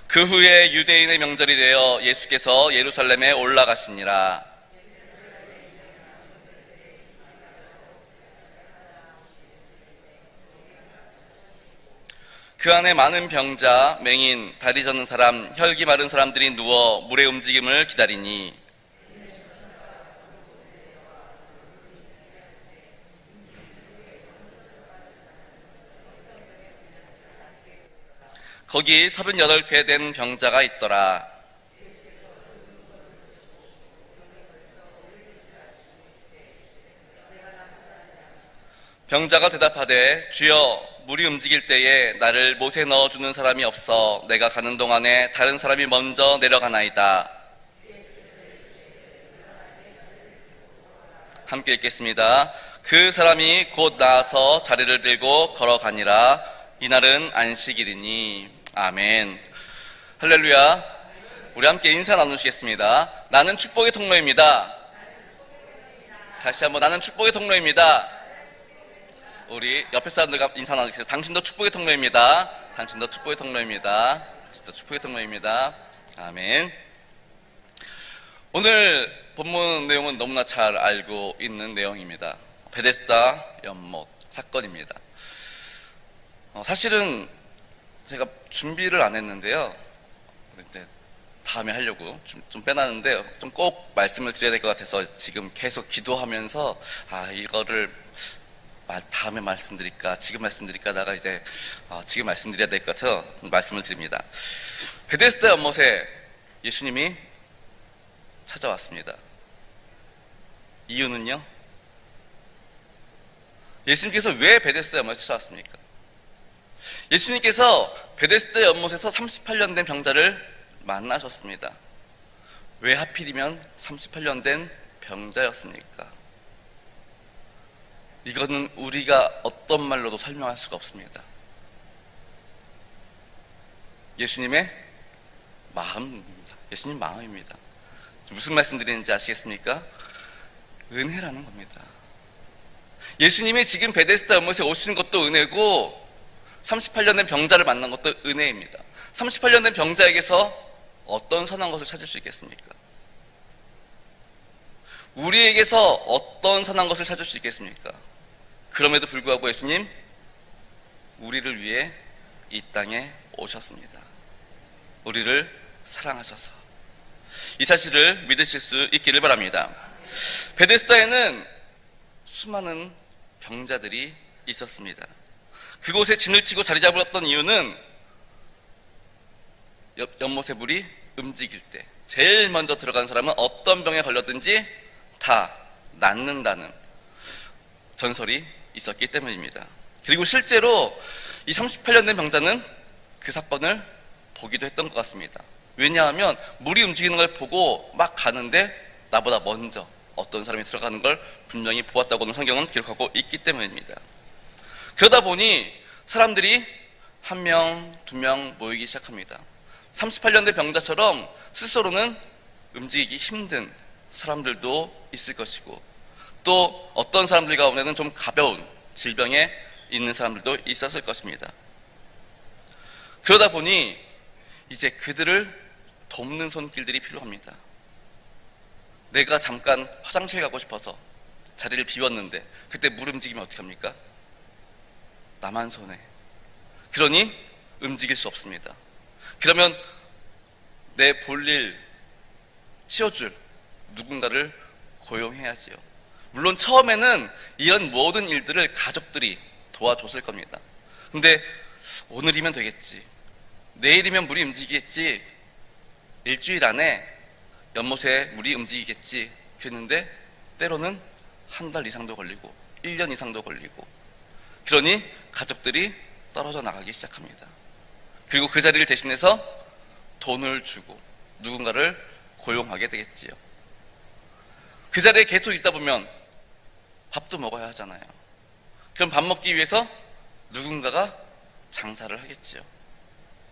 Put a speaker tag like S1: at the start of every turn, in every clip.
S1: 그 후에 유대인의 명절이 되어 예수께서 예루살렘에 올라가시니라. 그 안에 많은 병자, 맹인, 다리 젖는 사람, 혈기 마른 사람들이 누워 물의 움직임을 기다리니 거기 38배 된 병자가 있더라. 병자가 대답하되 주여 물이 움직일 때에 나를 못에 넣어주는 사람이 없어 내가 가는 동안에 다른 사람이 먼저 내려가나이다. 함께 읽겠습니다. 그 사람이 곧 나아서 자리를 들고 걸어가니라. 이날은 안식일이니. 아멘. 할렐루야. 우리 함께 인사 나누시겠습니다. 나는 축복의 통로입니다. 다시 한번 나는 축복의 통로입니다. 우리 옆에 사람들과 인사 나누겠습니다. 당신도 축복의 통로입니다. 당신도 축복의 통로입니다. 당신도 축복의 통로입니다. 아멘. 오늘 본문 내용은 너무나 잘 알고 있는 내용입니다. 베데스다 연못 사건입니다. 사실은 제가 준비를 안 했는데요. 이제 다음에 하려고 좀 빼놨는데 좀 꼭 말씀을 드려야 될 것 같아서 지금 계속 기도하면서 이거를 다음에 말씀드릴까 지금 말씀드릴까 하다가 이제 지금 말씀드려야 될 것 같아서 말씀을 드립니다. 베데스다 연못에 예수님이 찾아왔습니다. 이유는요? 예수님께서 왜 베데스다 연못에 찾아왔습니까? 예수님께서 베데스다 연못에서 38년 된 병자를 만나셨습니다. 왜 하필이면 38년 된 병자였습니까? 이거는 우리가 어떤 말로도 설명할 수가 없습니다. 예수님의 마음입니다. 예수님 마음입니다. 무슨 말씀 드리는지 아시겠습니까? 은혜라는 겁니다. 예수님이 지금 베데스다 연못에 오신 것도 은혜고 38년 된 병자를 만난 것도 은혜입니다. 38년 된 병자에게서 어떤 선한 것을 찾을 수 있겠습니까? 우리에게서 어떤 선한 것을 찾을 수 있겠습니까? 그럼에도 불구하고 예수님 우리를 위해 이 땅에 오셨습니다. 우리를 사랑하셔서 이 사실을 믿으실 수 있기를 바랍니다. 베데스다에는 수많은 병자들이 있었습니다. 그곳에 진을 치고 자리 잡았던 이유는 연못의 물이 움직일 때 제일 먼저 들어간 사람은 어떤 병에 걸렸든지 다 낫는다는 전설이 있었기 때문입니다. 그리고 실제로 이 38년 된 병자는 그 사건을 보기도 했던 것 같습니다. 왜냐하면 물이 움직이는 걸 보고 막 가는데 나보다 먼저 어떤 사람이 들어가는 걸 분명히 보았다고는 성경은 기록하고 있기 때문입니다. 그러다 보니 사람들이 1명, 2명 모이기 시작합니다. 38년 된 병자처럼 스스로는 움직이기 힘든 사람들도 있을 것이고 또 어떤 사람들 가운데는 좀 가벼운 질병에 있는 사람들도 있었을 것입니다. 그러다 보니 이제 그들을 돕는 손길들이 필요합니다. 내가 잠깐 화장실 가고 싶어서 자리를 비웠는데 그때 물 움직이면 어떻게 합니까? 나만 손해. 그러니 움직일 수 없습니다. 그러면 내 볼일 치워줄 누군가를 고용해야지요. 물론 처음에는 이런 모든 일들을 가족들이 도와줬을 겁니다. 근데 오늘이면 되겠지, 내일이면 물이 움직이겠지, 일주일 안에 연못에 물이 움직이겠지 그랬는데 때로는 한 달 이상도 걸리고 1년 이상도 걸리고 그러니 가족들이 떨어져 나가기 시작합니다. 그리고 그 자리를 대신해서 돈을 주고 누군가를 고용하게 되겠지요. 그 자리에 계속 있다 보면 밥도 먹어야 하잖아요. 그럼 밥 먹기 위해서 누군가가 장사를 하겠지요.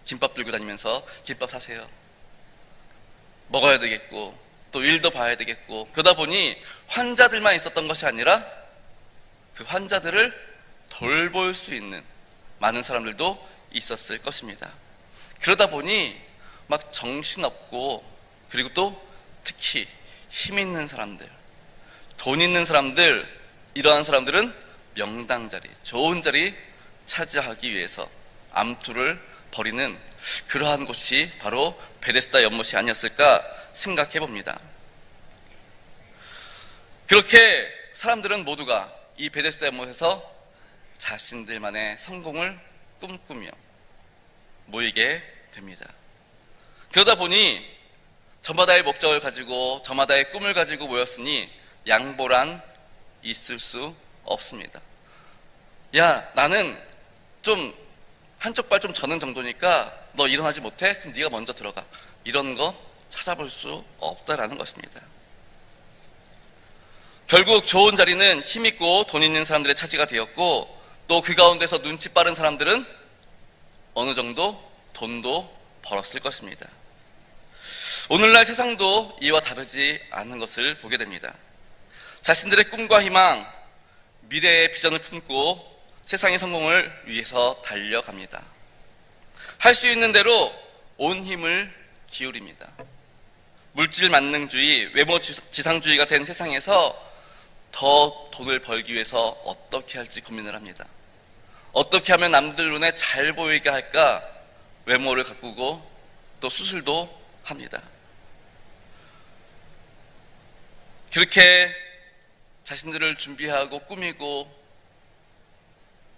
S1: 김밥 들고 다니면서 김밥 사세요. 먹어야 되겠고 또 일도 봐야 되겠고 그러다 보니 환자들만 있었던 것이 아니라 그 환자들을 돌볼 수 있는 많은 사람들도 있었을 것입니다. 그러다 보니 막 정신없고, 그리고 또 특히 힘 있는 사람들, 돈 있는 사람들, 이러한 사람들은 명당 자리, 좋은 자리 차지하기 위해서 암투를 벌이는 그러한 곳이 바로 베데스다 연못이 아니었을까 생각해 봅니다. 그렇게 사람들은 모두가 이 베데스다 연못에서 자신들만의 성공을 꿈꾸며 모이게 됩니다. 그러다 보니 저마다의 목적을 가지고 저마다의 꿈을 가지고 모였으니 양보란 있을 수 없습니다. 야, 나는 좀 한쪽 발 좀 저는 정도니까 너 일어나지 못해? 그럼 네가 먼저 들어가. 이런 거 찾아볼 수 없다라는 것입니다. 결국 좋은 자리는 힘있고 돈 있는 사람들의 차지가 되었고, 또 그 가운데서 눈치 빠른 사람들은 어느 정도 돈도 벌었을 것입니다. 오늘날 세상도 이와 다르지 않은 것을 보게 됩니다. 자신들의 꿈과 희망, 미래의 비전을 품고 세상의 성공을 위해서 달려갑니다. 할 수 있는 대로 온 힘을 기울입니다. 물질 만능주의, 외모 지상주의가 된 세상에서 더 돈을 벌기 위해서 어떻게 할지 고민을 합니다. 어떻게 하면 남들 눈에 잘 보이게 할까? 외모를 가꾸고 또 수술도 합니다. 그렇게 자신들을 준비하고 꾸미고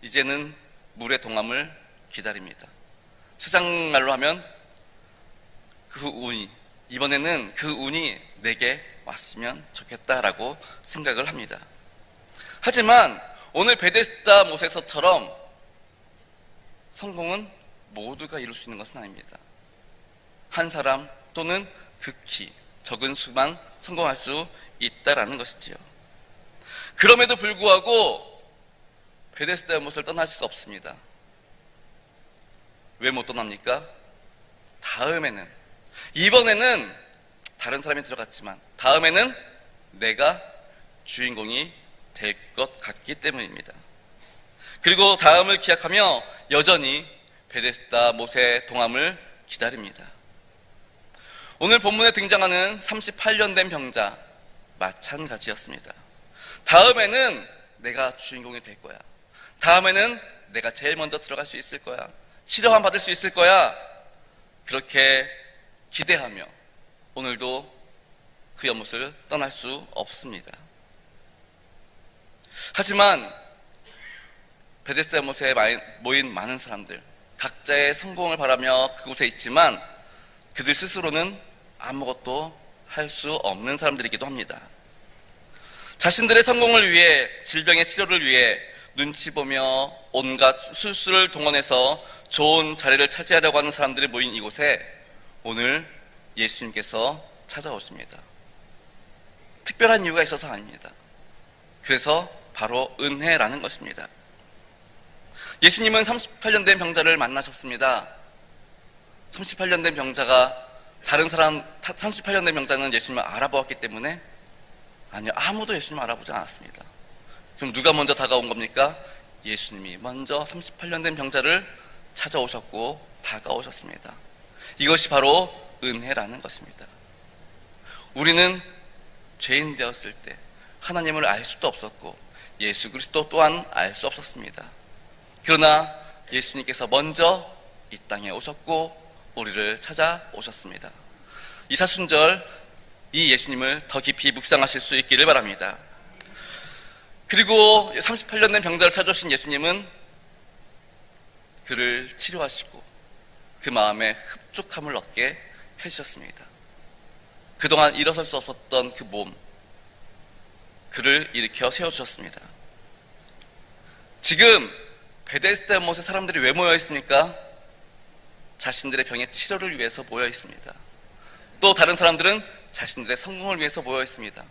S1: 이제는 물의 동함을 기다립니다. 세상 말로 하면 이번에는 그 운이 내게 왔으면 좋겠다라고 생각을 합니다. 하지만 오늘 베데스다 못에서처럼 성공은 모두가 이룰 수 있는 것은 아닙니다. 한 사람 또는 극히 적은 수만 성공할 수 있다라는 것이지요. 그럼에도 불구하고 베데스다 연못을 떠날 수 없습니다. 왜 못 떠납니까? 다음에는, 이번에는 다른 사람이 들어갔지만 다음에는 내가 주인공이 될 것 같기 때문입니다. 그리고 다음을 기약하며 여전히 베데스다 못의 동함을 기다립니다. 오늘 본문에 등장하는 38년 된 병자 마찬가지였습니다. 다음에는 내가 주인공이 될 거야. 다음에는 내가 제일 먼저 들어갈 수 있을 거야. 치료함 받을 수 있을 거야. 그렇게 기대하며 오늘도 그 연못을 떠날 수 없습니다. 하지만 베데스다 연못에 모인 많은 사람들, 각자의 성공을 바라며 그곳에 있지만 그들 스스로는 아무것도 할 수 없는 사람들이기도 합니다. 자신들의 성공을 위해, 질병의 치료를 위해 눈치 보며 온갖 술수를 동원해서 좋은 자리를 차지하려고 하는 사람들이 모인 이곳에 오늘 예수님께서 찾아오십니다. 특별한 이유가 있어서 아닙니다. 그래서 바로 은혜라는 것입니다. 예수님은 38년 된 병자를 만나셨습니다. 38년 된 병자가 다른 사람, 38년 된 병자는 예수님을 알아보았기 때문에? 아니요, 아무도 예수님을 알아보지 않았습니다. 그럼 누가 먼저 다가온 겁니까? 예수님이 먼저 38년 된 병자를 찾아오셨고 다가오셨습니다. 이것이 바로 은혜라는 것입니다. 우리는 죄인 되었을 때 하나님을 알 수도 없었고 예수 그리스도 또한 알 수 없었습니다. 그러나 예수님께서 먼저 이 땅에 오셨고 우리를 찾아오셨습니다. 이 사순절 이 예수님을 더 깊이 묵상하실 수 있기를 바랍니다. 그리고 38년 된 병자를 찾아오신 예수님은 그를 치료하시고 그 마음에 흡족함을 얻게 해주셨습니다. 그동안 일어설 수 없었던 그 몸, 그를 일으켜 세워주셨습니다. 지금 베데스다 연못에 사람들이 왜 모여 있습니까? 자신들의 병의 치료를 위해서 모여 있습니다. 또 다른 사람들은 자신들의 성공을 위해서 모여 있습니다.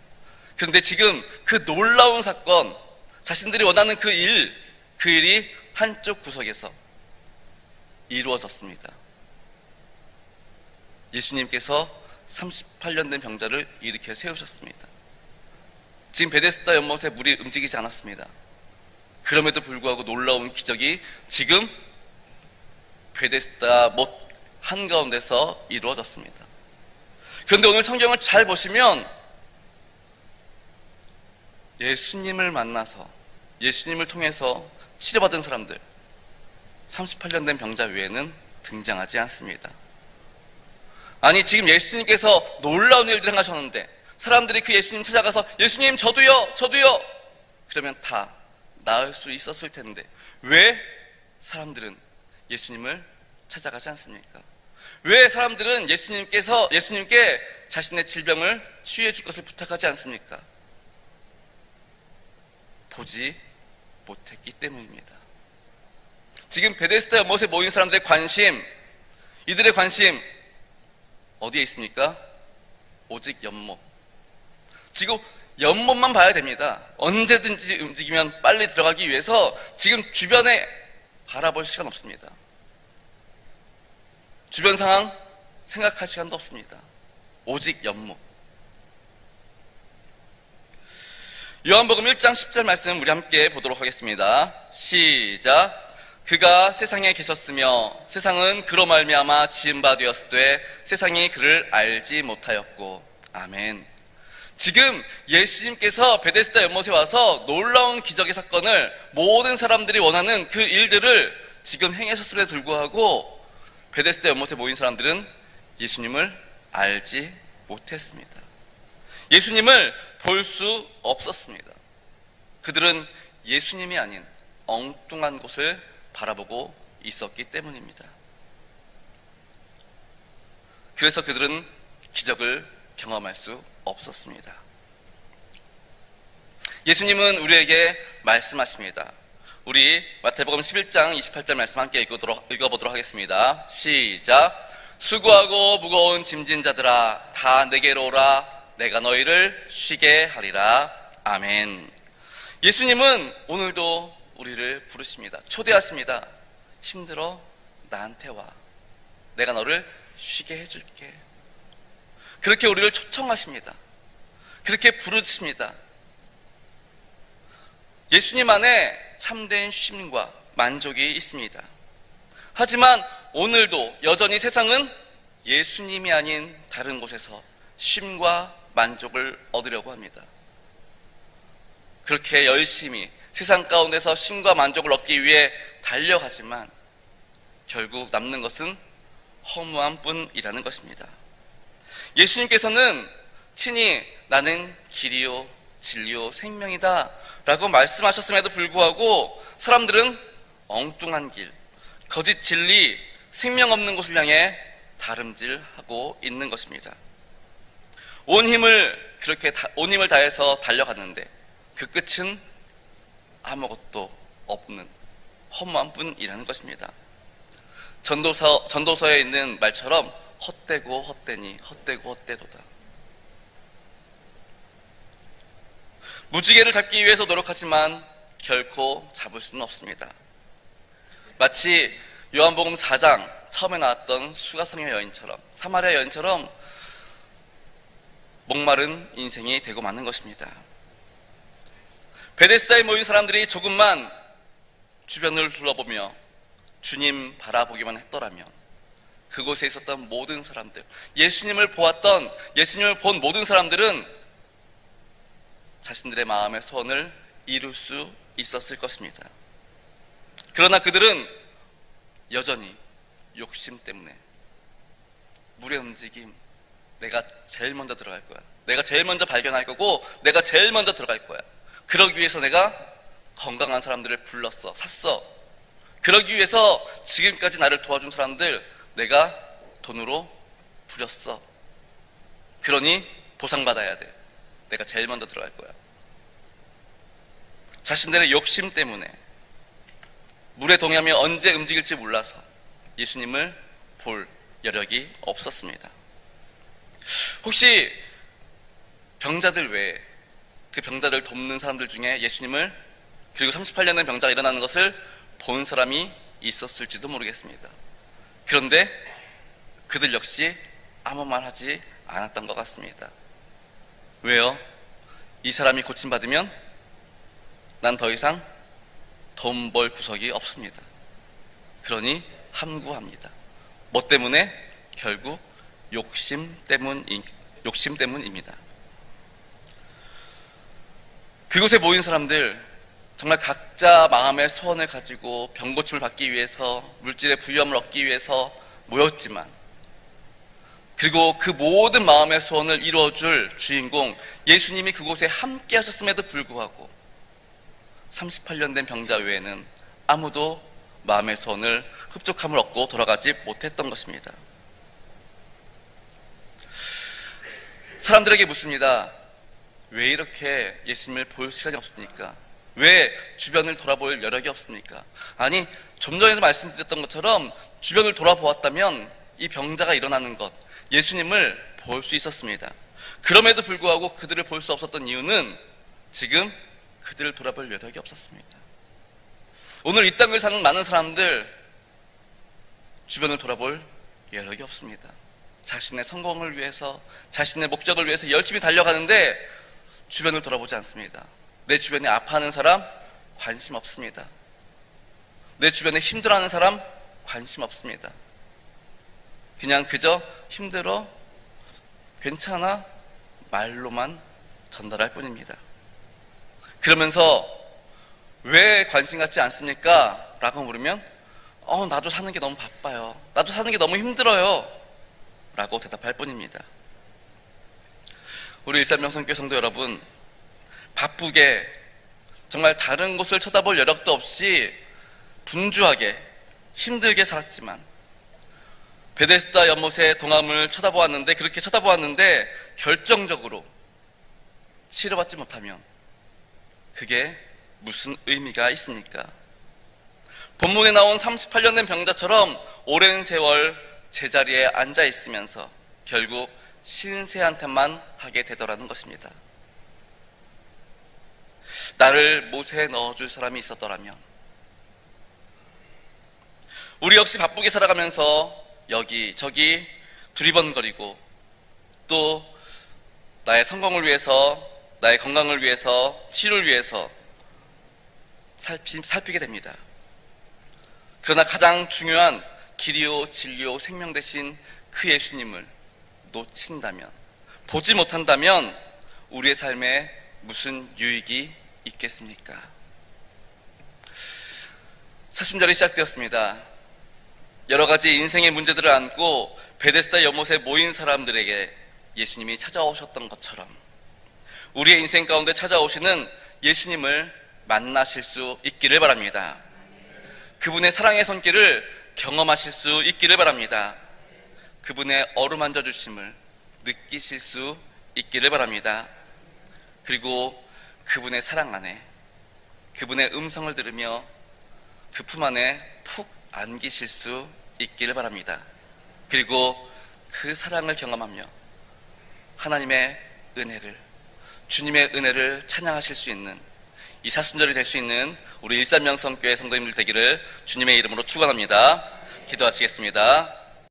S1: 그런데 지금 그 놀라운 사건, 자신들이 원하는 그 일이 한쪽 구석에서 이루어졌습니다. 예수님께서 38년 된 병자를 일으켜 세우셨습니다. 지금 베데스다 연못에 물이 움직이지 않았습니다. 그럼에도 불구하고 놀라운 기적이 지금 베데스다 못 한가운데서 이루어졌습니다. 그런데 오늘 성경을 잘 보시면 예수님을 만나서 예수님을 통해서 치료받은 사람들 38년 된 병자 외에는 등장하지 않습니다. 아니, 지금 예수님께서 놀라운 일들을 행하셨는데 사람들이 그 예수님 찾아가서 예수님 저도요 그러면 다 나을 수 있었을 텐데 왜 사람들은 예수님을 찾아가지 않습니까? 왜 사람들은 예수님께 자신의 질병을 치유해 줄 것을 부탁하지 않습니까? 보지 못했기 때문입니다. 지금 베데스다 연못에 모인 사람들의 관심, 이들의 관심 어디에 있습니까? 오직 연못. 지금 연못만 봐야 됩니다. 언제든지 움직이면 빨리 들어가기 위해서 지금 주변에 바라볼 시간 없습니다. 주변 상황 생각할 시간도 없습니다. 오직 연못. 요한복음 1장 10절 말씀 우리 함께 보도록 하겠습니다. 시작. 그가 세상에 계셨으며 세상은 그로 말미암아 지은 바 되었으되 세상이 그를 알지 못하였고. 아멘. 지금 예수님께서 베데스다 연못에 와서 놀라운 기적의 사건을 모든 사람들이 원하는 그 일들을 지금 행하셨음에도 불구하고 베데스다 연못에 모인 사람들은 예수님을 알지 못했습니다. 예수님을 볼 수 없었습니다. 그들은 예수님이 아닌 엉뚱한 곳을 바라보고 있었기 때문입니다. 그래서 그들은 기적을 경험할 수 없었습니다. 예수님은 우리에게 말씀하십니다. 우리 마태복음 11장 28절 말씀 함께 읽어보도록 하겠습니다. 시작. 수고하고 무거운 짐진 자들아 다 내게로 오라. 내가 너희를 쉬게 하리라. 아멘. 예수님은 오늘도 우리를 부르십니다. 초대하십니다. 힘들어? 나한테 와. 내가 너를 쉬게 해줄게. 그렇게 우리를 초청하십니다. 그렇게 부르십니다. 예수님 안에 참된 쉼과 만족이 있습니다. 하지만 오늘도 여전히 세상은 예수님이 아닌 다른 곳에서 쉼과 만족을 얻으려고 합니다. 그렇게 열심히 세상 가운데서 쉼과 만족을 얻기 위해 달려가지만 결국 남는 것은 허무한 뿐이라는 것입니다. 예수님께서는 친히 나는 길이요 진리요 생명이다 라고 말씀하셨음에도 불구하고 사람들은 엉뚱한 길, 거짓 진리, 생명 없는 곳을 향해 다름질하고 있는 것입니다. 온 힘을 다해서 달려갔는데 그 끝은 아무것도 없는 허무한 뿐이라는 것입니다. 전도서에 있는 말처럼 헛되고 헛되니 헛되고 헛되도다. 무지개를 잡기 위해서 노력하지만 결코 잡을 수는 없습니다. 마치 요한복음 4장 처음에 나왔던 수가성의 여인처럼, 사마리아 여인처럼 목마른 인생이 되고 마는 것입니다. 베데스다에 모인 사람들이 조금만 주변을 둘러보며 주님 바라보기만 했더라면 그곳에 있었던 모든 사람들, 예수님을 본 모든 사람들은 자신들의 마음의 소원을 이룰 수 있었을 것입니다. 그러나 그들은 여전히 욕심 때문에 물의 움직임, 내가 제일 먼저 들어갈 거야. 내가 제일 먼저 발견할 거고 내가 제일 먼저 들어갈 거야. 그러기 위해서 내가 건강한 사람들을 불렀어, 샀어. 그러기 위해서 지금까지 나를 도와준 사람들 내가 돈으로 부렸어. 그러니 보상받아야 돼. 내가 제일 먼저 들어갈 거야. 자신들의 욕심 때문에 물의 동염이 언제 움직일지 몰라서 예수님을 볼 여력이 없었습니다. 혹시 병자들 외에 그 병자를 돕는 사람들 중에 예수님을, 그리고 38년 된 병자가 일어나는 것을 본 사람이 있었을지도 모르겠습니다. 그런데 그들 역시 아무 말 하지 않았던 것 같습니다. 왜요? 이 사람이 고침받으면 난 더 이상 돈 벌 구석이 없습니다. 그러니 함구합니다. 뭐 때문에? 결국 욕심 때문입니다. 그곳에 모인 사람들, 정말 각자 마음의 소원을 가지고 병고침을 받기 위해서, 물질의 부유함을 얻기 위해서 모였지만, 그리고 그 모든 마음의 소원을 이루어줄 주인공 예수님이 그곳에 함께 하셨음에도 불구하고 38년 된 병자 외에는 아무도 마음의 소원을 흡족함을 얻고 돌아가지 못했던 것입니다. 사람들에게 묻습니다. 왜 이렇게 예수님을 볼 시간이 없습니까? 왜 주변을 돌아볼 여력이 없습니까? 아니, 좀 전에도 말씀드렸던 것처럼 주변을 돌아보았다면 이 병자가 일어나는 것, 예수님을 볼 수 있었습니다. 그럼에도 불구하고 그들을 볼 수 없었던 이유는 지금 그들을 돌아볼 여력이 없었습니다. 오늘 이 땅을 사는 많은 사람들, 주변을 돌아볼 여력이 없습니다. 자신의 성공을 위해서, 자신의 목적을 위해서 열심히 달려가는데 주변을 돌아보지 않습니다. 내 주변에 아파하는 사람 관심 없습니다. 내 주변에 힘들어하는 사람 관심 없습니다. 그냥 그저 힘들어, 괜찮아 말로만 전달할 뿐입니다. 그러면서 왜 관심 갖지 않습니까? 라고 물으면 나도 사는 게 너무 바빠요. 나도 사는 게 너무 힘들어요. 라고 대답할 뿐입니다. 우리 일산명성교회 성도 여러분, 바쁘게 정말 다른 곳을 쳐다볼 여력도 없이 분주하게 힘들게 살았지만 베데스다 연못의 동암을 쳐다보았는데, 그렇게 쳐다보았는데 결정적으로 치료받지 못하면 그게 무슨 의미가 있습니까? 본문에 나온 38년 된 병자처럼 오랜 세월 제자리에 앉아 있으면서 결국 신세한테만 하게 되더라는 것입니다. 나를 못에 넣어줄 사람이 있었더라면, 우리 역시 바쁘게 살아가면서 여기저기 두리번거리고 또 나의 성공을 위해서, 나의 건강을 위해서, 치료를 위해서 살피게 됩니다. 그러나 가장 중요한 길이요 진리요 생명 되신 그 예수님을 놓친다면, 보지 못한다면 우리의 삶에 무슨 유익이 있겠습니까? 사순절이 시작되었습니다. 여러 가지 인생의 문제들을 안고 베데스다 연못에 모인 사람들에게 예수님이 찾아오셨던 것처럼 우리의 인생 가운데 찾아오시는 예수님을 만나실 수 있기를 바랍니다. 그분의 사랑의 손길을 경험하실 수 있기를 바랍니다. 그분의 어루만져 주심을 느끼실 수 있기를 바랍니다. 그리고 그분의 사랑 안에, 그분의 음성을 들으며 그 품 안에 푹 안기실 수 있기를 바랍니다. 그리고 그 사랑을 경험하며 하나님의 은혜를, 주님의 은혜를 찬양하실 수 있는 이 사순절이 될 수 있는 우리 일산명성교회 성도님들 되기를 주님의 이름으로 축원합니다. 기도하시겠습니다.